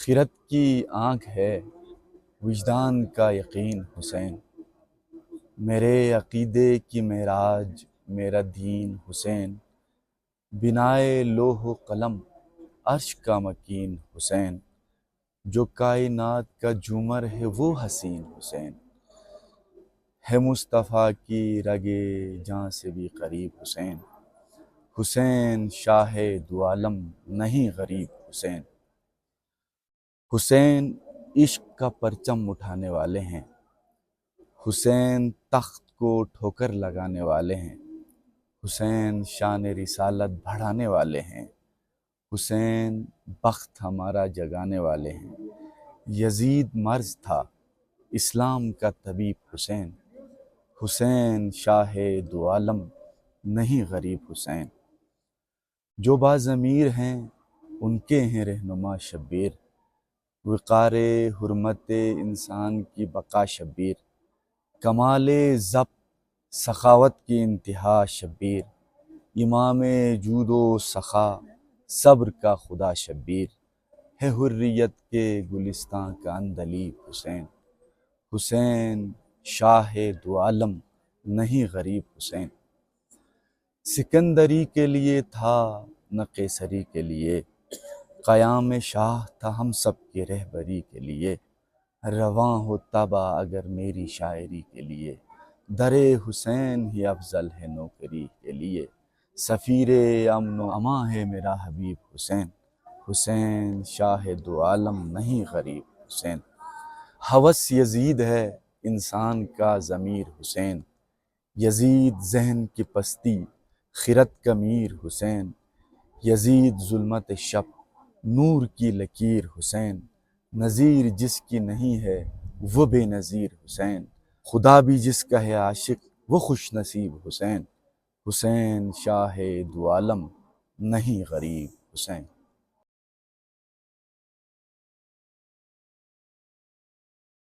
خرد کی آنکھ ہے وجدان کا یقین حسین، میرے عقیدے کی معراج میرا دین حسین، بنائے لوح و قلم عرش کا مکین حسین، جو کائنات کا جومر ہے وہ حسین حسین، ہے مصطفیٰ کی رگے جاں سے بھی قریب حسین، حسین شاہ دو عالم نہیں غریب حسین، حسین عشق کا پرچم اٹھانے والے ہیں، حسین تخت کو ٹھوکر لگانے والے ہیں، حسین شان رسالت بڑھانے والے ہیں، حسین بخت ہمارا جگانے والے ہیں، یزید مرض تھا اسلام کا طبیب حسین، حسین شاہ دو عالم نہیں غریب حسین، جو باضمیر ہیں ان کے ہیں رہنما شبیر، وقار حرمت انسان کی بقا شبیر، کمال ضبط سخاوت کی انتہا شبیر، امام جود و سخا صبر کا خدا شبیر، ہے حریت کے گلستان کا عندلیب حسین، حسین شاہ دو عالم نہیں غریب حسین، سکندری کے لیے تھا نہ قیصری کے لیے، قیام شاہ تھا ہم سب کے رہبری کے لیے، رواں ہو طبع اگر میری شاعری کے لیے، در حسین ہی افضل ہے نوکری کے لیے، سفیر امن و امان ہے میرا حبیب حسین، حسین شاہ دو عالم نہیں غریب حسین، ہوس یزید ہے انسان کا ضمیر حسین، یزید ذہن کی پستی خرد کا میر حسین، یزید ظلمت شب نور کی لکیر حسین، نظیر جس کی نہیں ہے وہ بے نظیر حسین، خدا بھی جس کا ہے عاشق وہ خوش نصیب حسین، حسین شاہ دو عالم نہیں غریب حسین۔